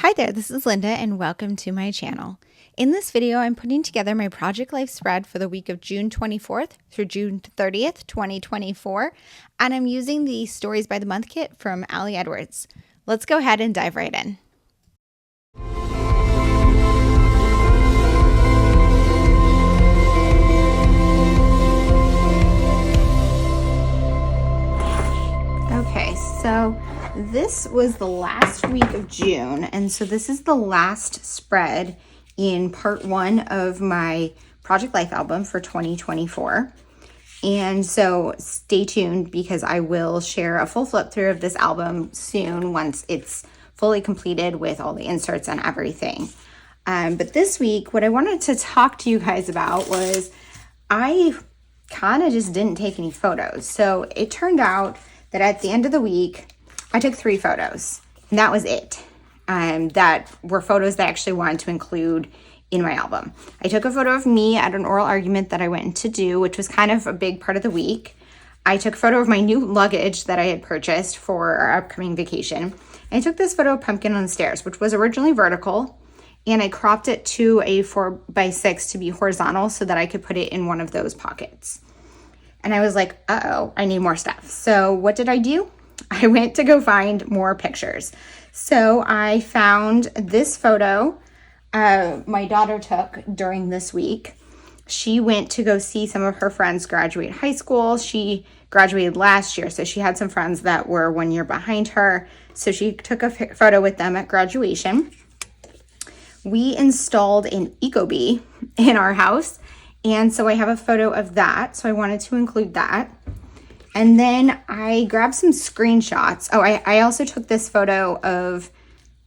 Hi there, this is Linda and welcome to my channel. In this video, I'm putting together my Project Life spread for the week of June 24th through June 30th, 2024, and I'm using the Stories by the Month kit from Ali Edwards. Let's go ahead and dive right in. Okay, so this was the last week of June, and so this is the last spread in part one of my Project Life album for 2024. And so stay tuned because I will share a full flip through of this album soon once it's fully completed with all the inserts and everything. But this week, what I wanted to talk to you guys about was I kind of just didn't take any photos. So it turned out that at the end of the week, I took 3 photos, and that was it. That were photos that I actually wanted to include in my album. I took a photo of me at an oral argument that I went to do, which was kind of a big part of the week. I took a photo of my new luggage that I had purchased for our upcoming vacation. And I took this photo of Pumpkin on the stairs, which was originally vertical, and I cropped it to a 4x6 to be horizontal so that I could put it in one of those pockets. And I was like, uh-oh, I need more stuff. So what did I do? I went to go find more pictures. So I found this photo my daughter took during this week. She went to go see some of her friends graduate high school. She graduated last year, so she had some friends that were 1 year behind her. So she took a photo with them at graduation. We installed an Ecobee in our house, and so I have a photo of that. So I wanted to include that. And then I grabbed some screenshots. Oh, I also took this photo of,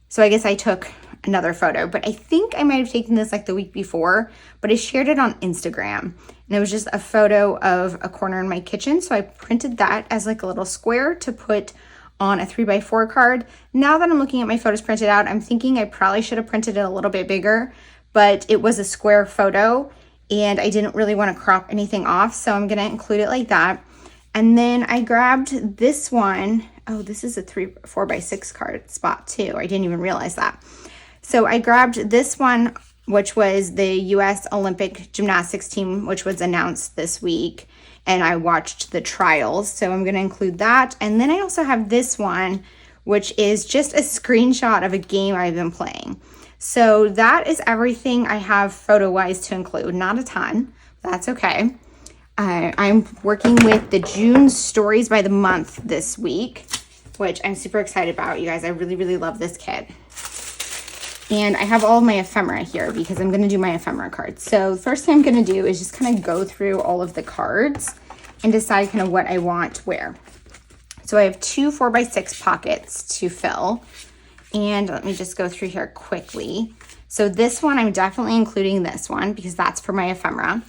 so I guess I took another photo, but I think I might have taken this like the week before, but I shared it on Instagram. And it was just a photo of a corner in my kitchen. So I printed that as like a little square to put on a 3x4 card. Now that I'm looking at my photos printed out, I'm thinking I probably should have printed it a little bit bigger, but it was a square photo and I didn't really want to crop anything off. So I'm going to include it like that. And then I grabbed this one. Oh, this is a 4x6 card spot too. I didn't even realize that. So I grabbed this one, which was the U.S. Olympic gymnastics team, which was announced this week. And I watched the trials. So I'm going to include that. And then I also have this one, which is just a screenshot of a game I've been playing. So that is everything I have photo-wise to include. Not a ton. That's okay. I'm working with the June Stories by the Month this week, which I'm super excited about, you guys. I really, really love this kit. And I have all of my ephemera here because I'm going to do my ephemera cards. So the first thing I'm going to do is just kind of go through all of the cards and decide kind of what I want where. So I have 2 4x6 pockets to fill. And let me just go through here quickly. So this one, I'm definitely including this one because that's for my ephemera.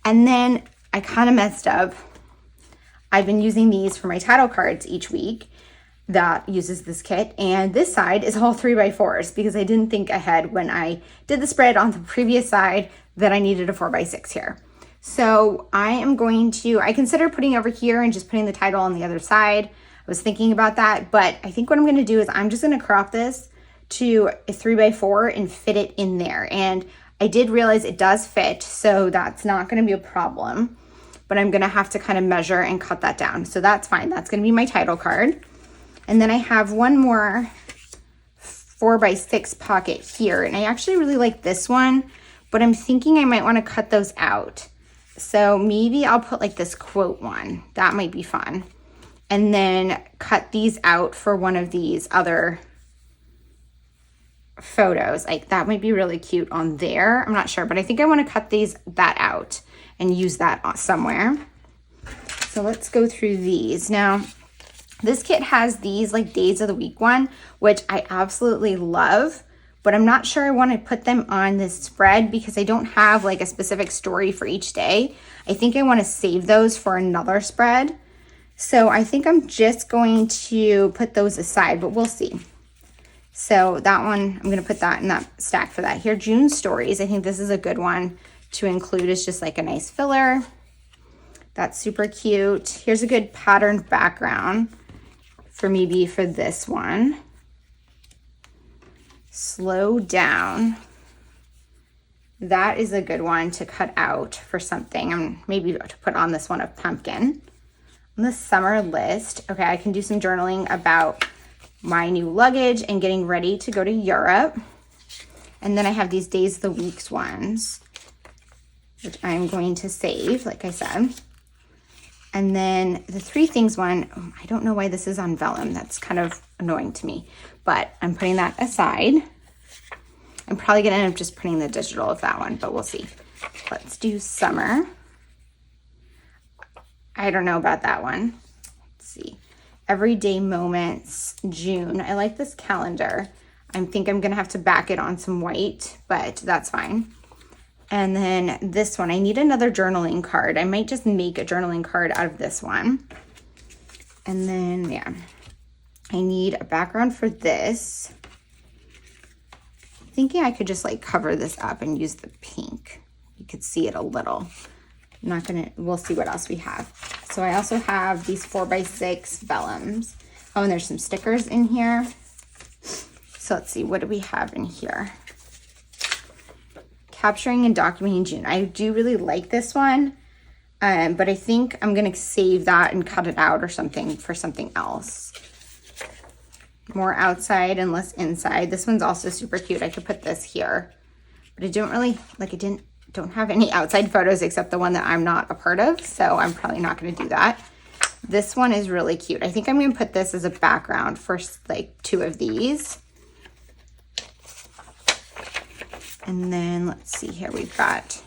And then I kind of messed up. I've been using these for my title cards each week that uses this kit. And this side is all 3x4s because I didn't think ahead when I did the spread on the previous side that I needed a 4x6 here. So I am going to, I consider putting over here and just putting the title on the other side. I was thinking about that, but I think what I'm going to do is I'm just going to crop this to a 3x4 and fit it in there. And I did realize it does fit, so that's not going to be a problem, but I'm going to have to kind of measure and cut that down. So that's fine. That's going to be my title card. And then I have one more 4x6 pocket here. And I actually really like this one, but I'm thinking I might want to cut those out. So maybe I'll put like this quote one. That might be fun. And then cut these out for one of these other photos. Like that might be really cute on there. I'm not sure, but I think I want to cut that out and use that somewhere. So let's go through these. Now, this kit has these like days of the week one, which I absolutely love, but I'm not sure I want to put them on this spread because I don't have like a specific story for each day. I think I want to save those for another spread. So I think I'm just going to put those aside, but we'll see. So that one, I'm going to put that in that stack for that. Here, June Stories. I think this is a good one to include. It's just like a nice filler. That's super cute. Here's a good patterned background for maybe for this one. Slow Down. That is a good one to cut out for something. Maybe to put on this one of pumpkin. On the summer list, okay, I can do some journaling about my new luggage and getting ready to go to Europe. And then I have these days of the weeks ones, which I'm going to save, like I said. And then the 3 things one, I don't know why this is on vellum. That's kind of annoying to me, but I'm putting that aside. I'm probably gonna end up just putting the digital of that one, but we'll see. Let's do summer. I don't know about that one. Let's see. Everyday Moments, June. I like this calendar. I think I'm gonna have to back it on some white, but that's fine. And then this one, I need another journaling card. I might just make a journaling card out of this one. And then, yeah, I need a background for this. Thinking I could just like cover this up and use the pink. You could see it a little. I'm not gonna, we'll see what else we have. So I also have these 4x6 vellums. Oh, and there's some stickers in here. So let's see, what do we have in here? Capturing and Documenting June. I do really like this one, but I think I'm gonna save that and cut it out or something for something else. More outside and less inside. This one's also super cute. I could put this here, but I don't really, like don't have any outside photos except the one that I'm not a part of, so I'm probably not gonna do that. This one is really cute. I think I'm gonna put this as a background for like 2 of these. And then let's see here, we've got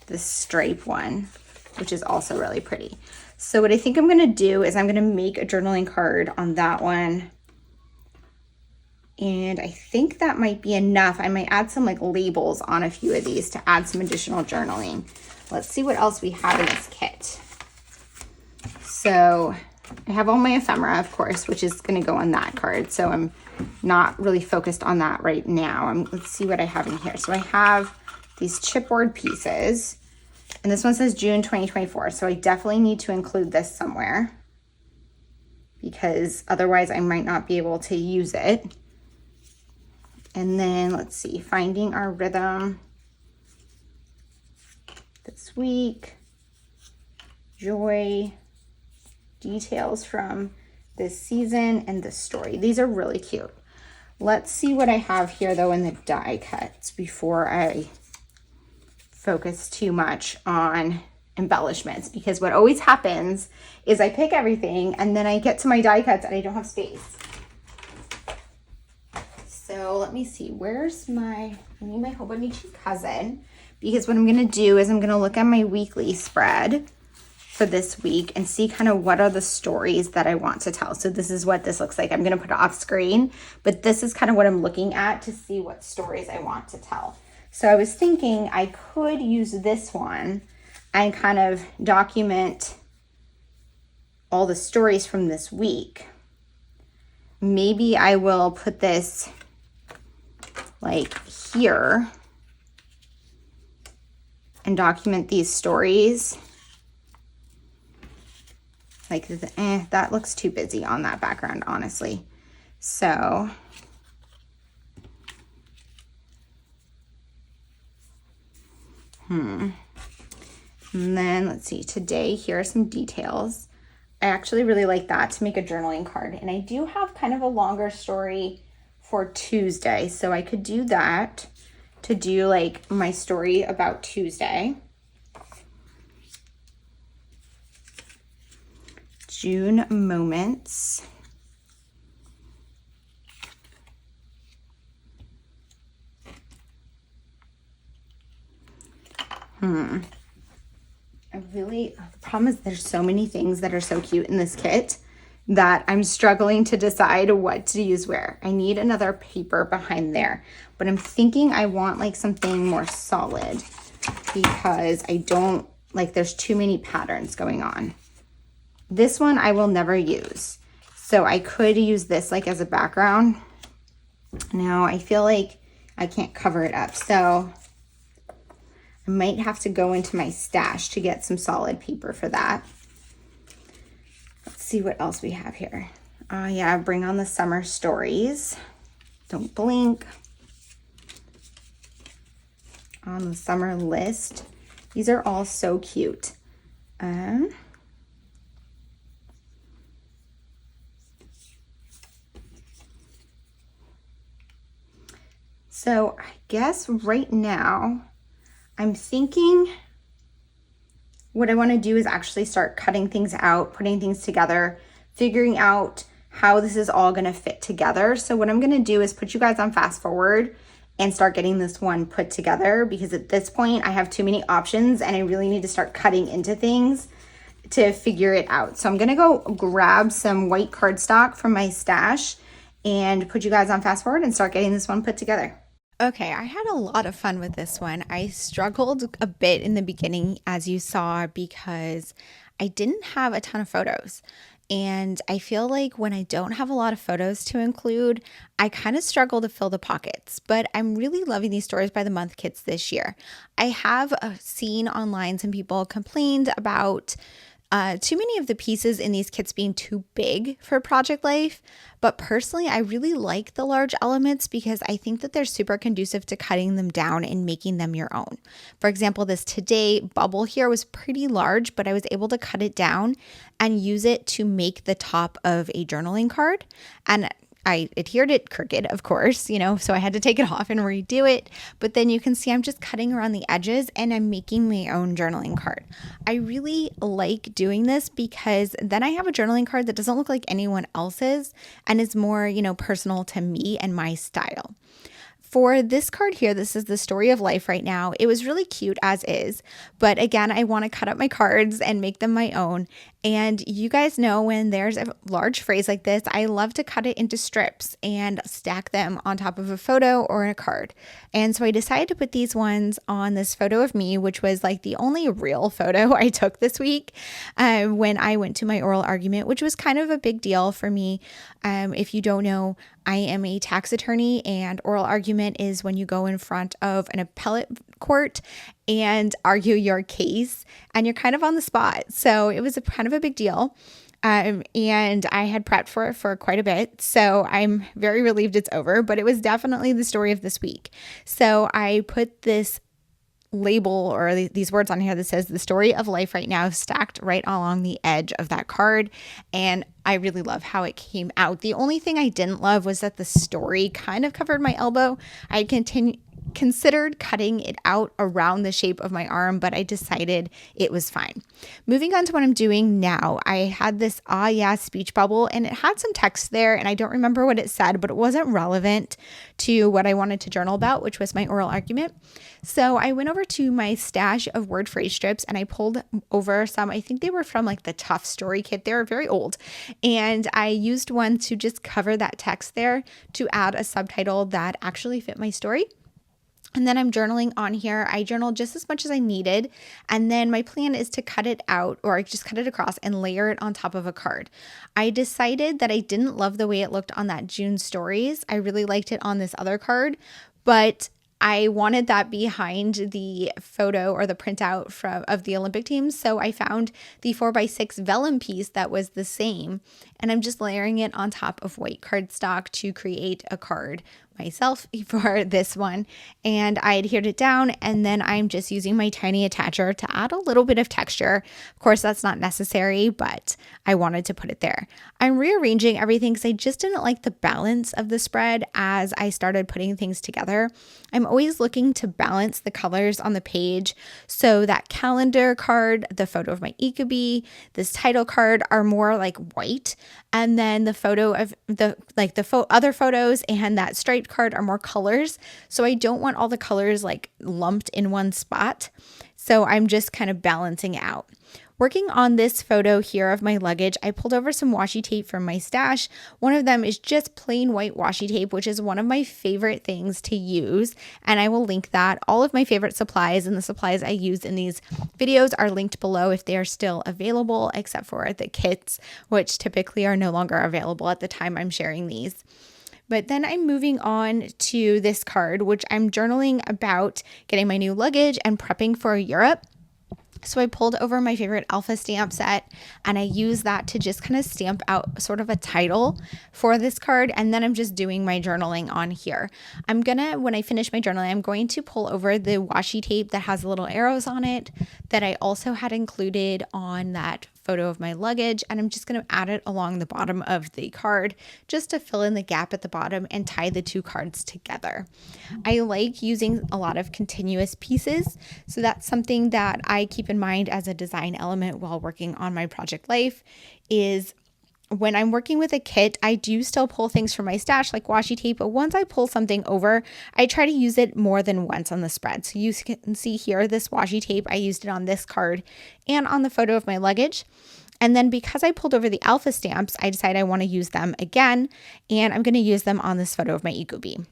this stripe one, which is also really pretty. So what I think I'm gonna do is I'm gonna make a journaling card on that one. And I think that might be enough. I might add some like labels on a few of these to add some additional journaling. Let's see what else we have in this kit. So I have all my ephemera, of course, which is gonna go on that card. So I'm not really focused on that right now. Let's see what I have in here. So I have these chipboard pieces. And this one says June 2024, so I definitely need to include this somewhere because otherwise I might not be able to use it. And then let's see, Finding Our Rhythm this week, Joy, Details from this season, and this story. These are really cute. Let's see what I have here though in the die cuts before I focus too much on embellishments, because what always happens is I pick everything and then I get to my die cuts and I don't have space. So let me see, where's I need my Hobonichi cousin, because what I'm gonna do is I'm gonna look at my weekly spread for this week and see kind of what are the stories that I want to tell. So this is what this looks like. I'm gonna put it off screen, but this is kind of what I'm looking at to see what stories I want to tell. So I was thinking I could use this one and kind of document all the stories from this week. Maybe I will put this like here and document these stories. Like, that looks too busy on that background, honestly. So and then let's see, today, here are some details. I actually really like that to make a journaling card. And I do have kind of a longer story for Tuesday. So I could do that to do like my story about Tuesday. June Moments. The problem is there's so many things that are so cute in this kit that I'm struggling to decide what to use where. I need another paper behind there, but I'm thinking I want like something more solid because I don't like, there's too many patterns going on. This one I will never use. So I could use this like as a background. Now I feel like I can't cover it up. So I might have to go into my stash to get some solid paper for that. Let's see what else we have here. Oh yeah, Bring on the Summer Stories. Don't blink. On the summer list. These are all so cute. So I guess right now I'm thinking what I want to do is actually start cutting things out, putting things together, figuring out how this is all going to fit together. So what I'm going to do is put you guys on fast forward and start getting this one put together, because at this point I have too many options and I really need to start cutting into things to figure it out. So I'm going to go grab some white cardstock from my stash and put you guys on fast forward and start getting this one put together. Okay, I had a lot of fun with this one. I struggled a bit in the beginning, as you saw, because I didn't have a ton of photos. And I feel like when I don't have a lot of photos to include, I kind of struggle to fill the pockets. But I'm really loving these Stories by the Month kits this year. I have seen online some people complained about too many of the pieces in these kits being too big for project life, but personally I really like the large elements because I think that they're super conducive to cutting them down and making them your own. For example, this Today bubble here was pretty large, but I was able to cut it down and use it to make the top of a journaling card. And I adhered it crooked, of course, so I had to take it off and redo it. But then you can see I'm just cutting around the edges and I'm making my own journaling card. I really like doing this because then I have a journaling card that doesn't look like anyone else's and is more, personal to me and my style. For this card here, this is the story of life right now. It was really cute as is, but again, I want to cut up my cards and make them my own. And you guys know when there's a large phrase like this, I love to cut it into strips and stack them on top of a photo or a card. And so I decided to put these ones on this photo of me, which was like the only real photo I took this week when I went to my oral argument, which was kind of a big deal for me. If you don't know, I am a tax attorney, and oral argument is when you go in front of an appellate court and argue your case, and you're kind of on the spot. So it was kind of a big deal. And I had prepped for it for quite a bit. So I'm very relieved it's over, but it was definitely the story of this week. So I put this label or these words on here that says the story of life right now stacked right along the edge of that card. And I really love how it came out. The only thing I didn't love was that the story kind of covered my elbow. I considered cutting it out around the shape of my arm, but I decided it was fine. Moving on to what I'm doing now, I had this speech bubble, and it had some text there, and I don't remember what it said, but it wasn't relevant to what I wanted to journal about, which was my oral argument. So I went over to my stash of word phrase strips and I pulled over some. I think they were from like the Tough Story kit. They were very old. And I used one to just cover that text there to add a subtitle that actually fit my story. And then I'm journaling on here. I journaled just as much as I needed. And then my plan is to cut it out, or I just cut it across and layer it on top of a card. I decided that I didn't love the way it looked on that June stories. I really liked it on this other card, but I wanted that behind the photo or the printout of the Olympic teams. So I found the 4x6 vellum piece that was the same. And I'm just layering it on top of white cardstock to create a card myself for this one. And I adhered it down, and then I'm just using my tiny attacher to add a little bit of texture. Of course, that's not necessary, but I wanted to put it there. I'm rearranging everything because I just didn't like the balance of the spread as I started putting things together. I'm always looking to balance the colors on the page. So that calendar card, the photo of my Ecobee, this title card are more like white. And then the photo of other photos and that striped card are more colors. So I don't want all the colors like lumped in one spot. So I'm just kind of balancing out. Working on this photo here of my luggage, I pulled over some washi tape from my stash. One of them is just plain white washi tape, which is one of my favorite things to use. And I will link that. All of my favorite supplies and the supplies I use in these videos are linked below if they are still available, except for the kits, which typically are no longer available at the time I'm sharing these. But then I'm moving on to this card, which I'm journaling about getting my new luggage and prepping for Europe. So I pulled over my favorite alpha stamp set and I use that to just kind of stamp out sort of a title for this card. And then I'm just doing my journaling on here. When I finish my journaling, I'm going to pull over the washi tape that has little arrows on it that I also had included on that photo of my luggage. And I'm just going to add it along the bottom of the card just to fill in the gap at the bottom and tie the two cards together. I like using a lot of continuous pieces. So that's something that I keep in mind as a design element while working on my project life is when I'm working with a kit, I do still pull things from my stash like washi tape, but once I pull something over, I try to use it more than once on the spread. So you can see here, this washi tape, I used it on this card and on the photo of my luggage. And then because I pulled over the alpha stamps, I decided I want to use them again, and I'm going to use them on this photo of my ecobee.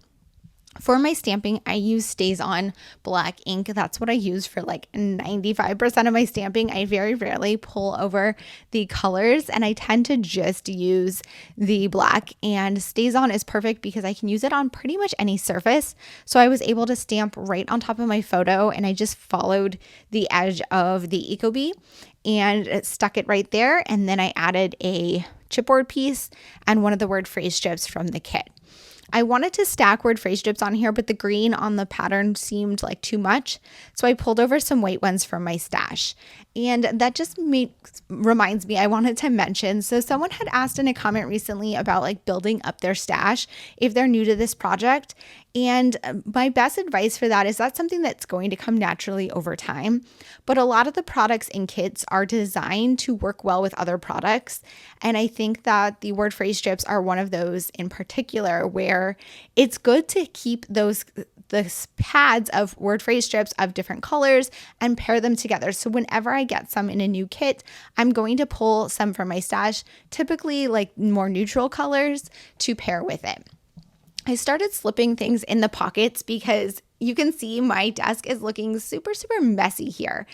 For my stamping, I use Stays On black ink. That's what I use for like 95% of my stamping. I very rarely pull over the colors, and I tend to just use the black. And Stays On is perfect because I can use it on pretty much any surface. So I was able to stamp right on top of my photo, and I just followed the edge of the ecobee and stuck it right there. And then I added a chipboard piece and one of the word phrase strips from the kit. I wanted to stack word phrase strips on here, but the green on the pattern seemed like too much. So I pulled over some white ones from my stash. And that just reminds me, I wanted to mention, so someone had asked in a comment recently about like building up their stash if they're new to this project. And my best advice for that is that's something that's going to come naturally over time. But a lot of the products in kits are designed to work well with other products. And I think that the word phrase strips are one of those in particular where it's good to keep the pads of word phrase strips of different colors and pair them together. So whenever I get some in a new kit, I'm going to pull some from my stash, typically like more neutral colors, to pair with it. I started slipping things in the pockets because you can see my desk is looking super, super messy here.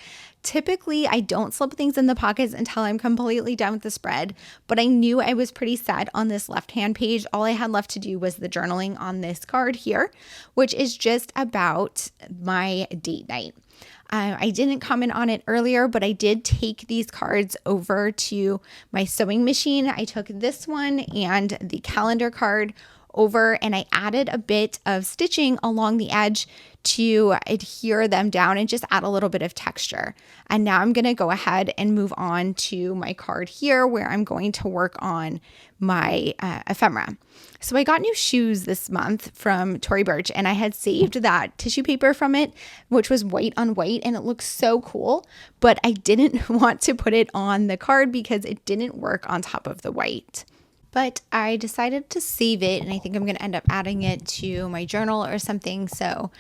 Typically, I don't slip things in the pockets until I'm completely done with the spread, but I knew I was pretty set on this left-hand page. All I had left to do was the journaling on this card here, which is just about my date night. I didn't comment on it earlier, but I did take these cards over to my sewing machine. I took this one and the calendar card over, and I added a bit of stitching along the edge to adhere them down and just add a little bit of texture. And now I'm going to go ahead and move on to my card here where I'm going to work on my ephemera. So I got new shoes this month from Tory Burch, and I had saved that tissue paper from it, which was white on white, and it looks so cool, but I didn't want to put it on the card because it didn't work on top of the white. But I decided to save it, and I think I'm going to end up adding it to my journal or something, so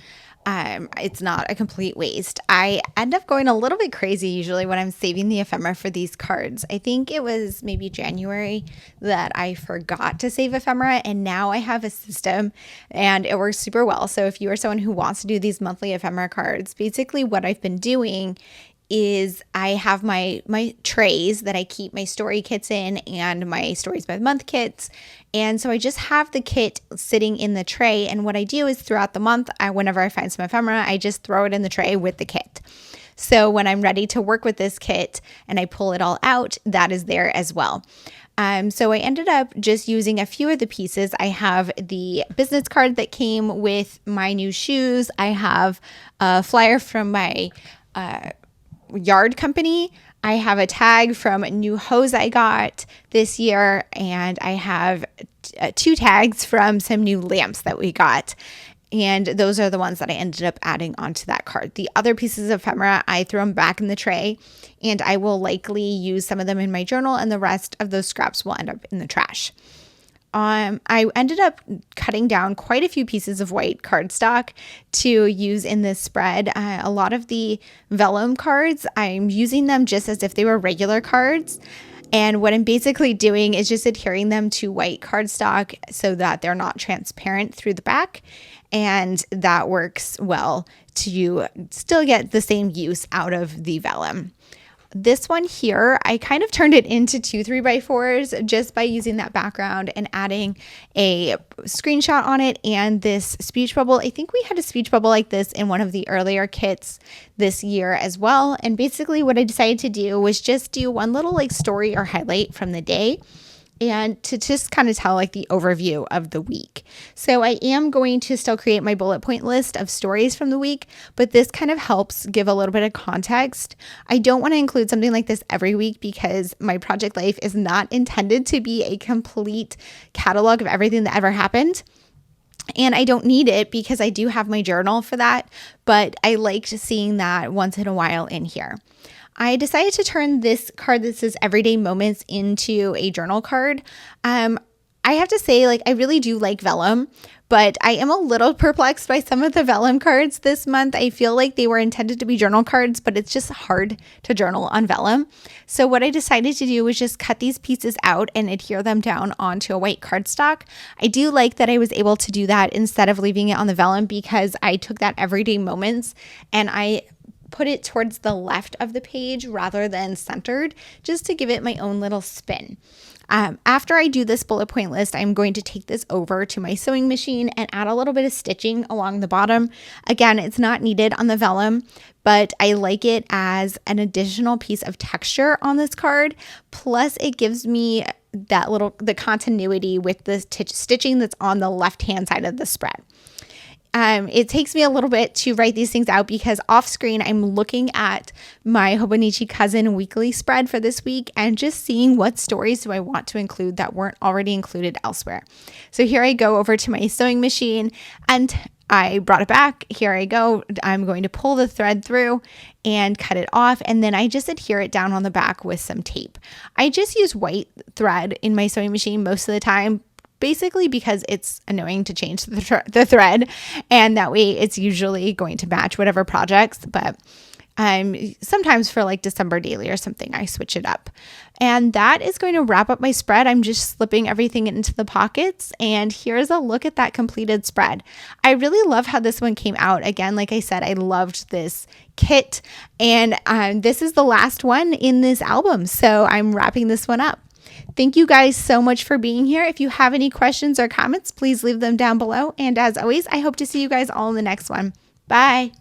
it's not a complete waste. I end up going a little bit crazy usually when I'm saving the ephemera for these cards. I think it was maybe January that I forgot to save ephemera, and now I have a system and it works super well. So if you are someone who wants to do these monthly ephemera cards, basically what I've been doing is I have my trays that I keep my story kits in and my stories by the month kits. And so I just have the kit sitting in the tray. And what I do is throughout the month, whenever I find some ephemera, I just throw it in the tray with the kit. So when I'm ready to work with this kit and I pull it all out, that is there as well. So I ended up just using a few of the pieces. I have the business card that came with my new shoes. I have a flyer from my yard company. I have a tag from new hose I got this year, and I have two tags from some new lamps that we got. And those are the ones that I ended up adding onto that card. The other pieces of ephemera, I throw them back in the tray, and I will likely use some of them in my journal, and the rest of those scraps will end up in the trash. I ended up cutting down quite a few pieces of white cardstock to use in this spread. A lot of the vellum cards, I'm using them just as if they were regular cards. And what I'm basically doing is just adhering them to white cardstock so that they're not transparent through the back. And that works well to still get the same use out of the vellum. This one here, I kind of turned it into 2 3x4s just by using that background and adding a screenshot on it and this speech bubble. I think we had a speech bubble like this in one of the earlier kits this year as well. And basically what I decided to do was just do one little like story or highlight from the day, and to just kind of tell like the overview of the week. So I am going to still create my bullet point list of stories from the week, but this kind of helps give a little bit of context. I don't want to include something like this every week because my project life is not intended to be a complete catalog of everything that ever happened. And I don't need it because I do have my journal for that, but I liked seeing that once in a while in here. I decided to turn this card that says Everyday Moments into a journal card. I have to say, like, I really do like vellum, but I am a little perplexed by some of the vellum cards this month. I feel like they were intended to be journal cards, but it's just hard to journal on vellum. So what I decided to do was just cut these pieces out and adhere them down onto a white cardstock. I do like that I was able to do that instead of leaving it on the vellum because I took that Everyday Moments and I put it towards the left of the page rather than centered, just to give it my own little spin. After I do this bullet point list, I'm going to take this over to my sewing machine and add a little bit of stitching along the bottom. Again, it's not needed on the vellum, but I like it as an additional piece of texture on this card. Plus it gives me the continuity with the stitching that's on the left-hand side of the spread. It takes me a little bit to write these things out because off screen I'm looking at my Hobonichi Cousin weekly spread for this week and just seeing what stories do I want to include that weren't already included elsewhere. So here I go over to my sewing machine and I brought it back. Here I go. I'm going to pull the thread through and cut it off, and then I just adhere it down on the back with some tape. I just use white thread in my sewing machine most of the time, basically because it's annoying to change the thread, and that way it's usually going to match whatever projects, but sometimes for like December daily or something, I switch it up. And that is going to wrap up my spread. I'm just slipping everything into the pockets, and here's a look at that completed spread. I really love how this one came out. Again, like I said, I loved this kit, and this is the last one in this album, so I'm wrapping this one up. Thank you guys so much for being here. If you have any questions or comments, please leave them down below. And as always, I hope to see you guys all in the next one. Bye.